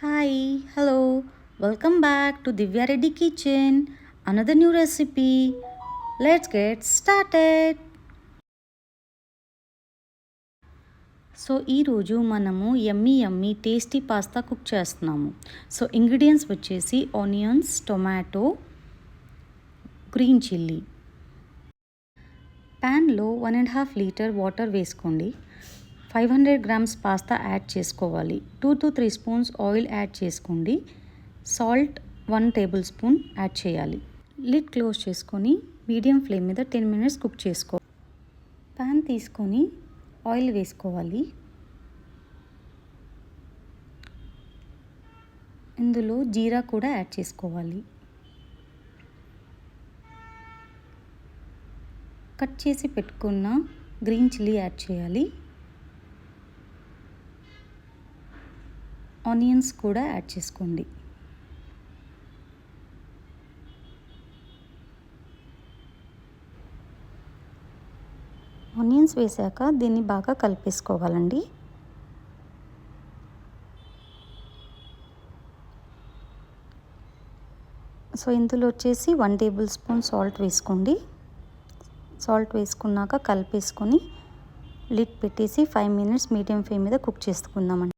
Hi, hello, welcome back to Divya Reddy Kitchen. Another new recipe. Let's get started. So ఈరోజు మనము yummy tasty pasta cook చేస్తున్నాము. So ingredients వచ్చేసి onions, tomato, green chilli. ప్యాన్లో 1.5 litre water వేసుకోండి. 500 grams pasta add చేసుకోవాలి. 2 to 3 spoons oil add చేసుకోండి. Salt 1 table spoon add చేయాలి. Lid close చేసుకొని మీడియం ఫ్లేమ్ మీద 10 మినిట్స్ కుక్ చేసుకో. ప్యాన్ తీసుకొని ఆయిల్ వేసుకోవాలి. ఇందులో జీరా కూడా యాడ్ చేసుకోవాలి. కట్ చేసి పెట్టుకున్న గ్రీన్ చిల్లీ యాడ్ చేయాలి. ఆనియన్స్ కూడా యాడ్ చేసుకోండి. ఆనియన్స్ వేసాక దీన్ని బాగా కలిపేసుకోవాలండి. సో ఇందులో వచ్చేసి 1 టేబుల్ స్పూన్ సాల్ట్ వేసుకోండి. సాల్ట్ వేసుకున్నాక కలిపేసుకొని లిడ్ పెట్టేసి 5 మినిట్స్ మీడియం ఫ్లేమ్ మీద కుక్ చేసుకుందామండి.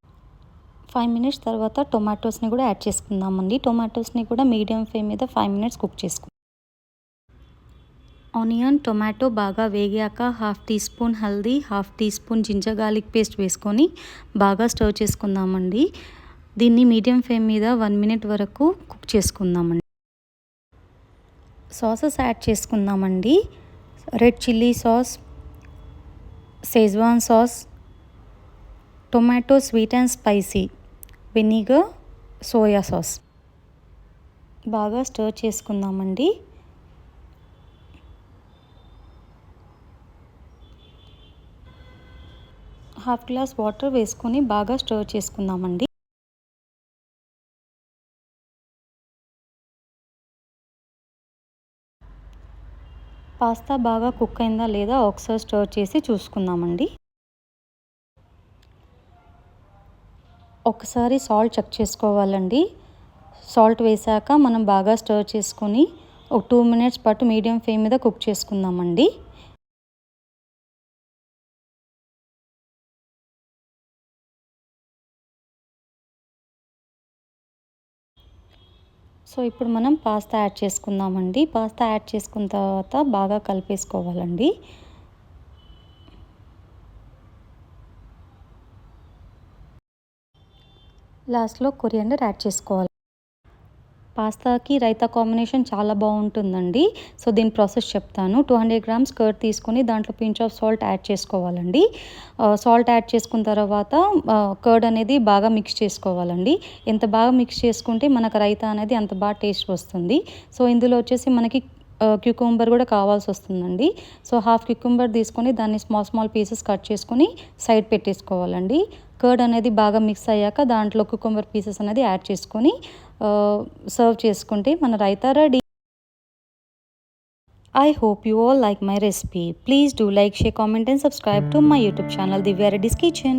5 మినిట్స్ తర్వాత టొమాటోస్ని కూడా యాడ్ చేసుకుందామండి. టొమాటోస్ని కూడా మీడియం ఫ్లేమ్ మీద 5 మినిట్స్ కుక్ చేసుకుందాం. ఆనియన్, టొమాటో బాగా వేగాక 1/2 టీ స్పూన్ హల్దీ, 1/2 teaspoon ginger garlic paste వేసుకొని బాగా స్టర్ చేసుకుందామండి. దీన్ని మీడియం ఫ్లేమ్ మీద 1 మినిట్ వరకు కుక్ చేసుకుందామండి. సాసెస్ యాడ్ చేసుకుందామండి. Red chilli sauce, schezwan sauce, tomato sweet and spicy, vinegar, soya sauce. బాగా స్టర్ చేసుకుందామండి. హాఫ్ గ్లాస్ వాటర్ వేసుకొని బాగా స్టర్ చేసుకుందామండి. పాస్తా బాగా కుక్ అయిందా లేదా ఒకసారి స్టర్ చేసి చూసుకుందామండి. ఒకసారి సాల్ట్ చెక్ చేసుకోవాలండి. సాల్ట్ వేసాక మనం బాగా స్టర్ చేసుకొని ఒక 2 మినిట్స్ పాటు మీడియం ఫ్లేమ్ మీద కుక్ చేసుకుందామండి. సో ఇప్పుడు మనం పాస్తా యాడ్ చేసుకుందామండి. పాస్తా యాడ్ చేసుకున్న తర్వాత బాగా కలిపేసుకోవాలండి. లాస్ట్లో కొరియాండర్ యాడ్ చేసుకోవాలి. పాస్తాకి రైతా కాంబినేషన్ చాలా బాగుంటుందండి. సో దీని ప్రాసెస్ చెప్తాను. 200 గ్రామ్స్ కర్డ్ తీసుకొని దాంట్లో పించ్ ఆఫ్ సాల్ట్ యాడ్ చేసుకోవాలండి. సాల్ట్ యాడ్ చేసుకున్న తర్వాత కర్డ్ అనేది బాగా మిక్స్ చేసుకోవాలండి. ఎంత బాగా మిక్స్ చేసుకుంటే మనకు రైతా అనేది అంత బాగా టేస్ట్ వస్తుంది. సో ఇందులో వచ్చేసి మనకి క్యూకుంబర్ కూడా కావాల్సి వస్తుందండి. సో హాఫ్ క్యూకుంబర్ తీసుకొని దాన్ని స్మాల్ పీసెస్ కట్ చేసుకొని సైడ్ పెట్టేసుకోవాలండి. కర్డ్ అనేది బాగా మిక్స్ అయ్యాక దాంట్లో క్యూకుంబర్ పీసెస్ అనేది యాడ్ చేసుకొని సర్వ్ చేసుకుంటే మన raita ready. I hope you all like my recipe. Please do like, share, comment and subscribe to my YouTube channel Divya Reddy's Kitchen.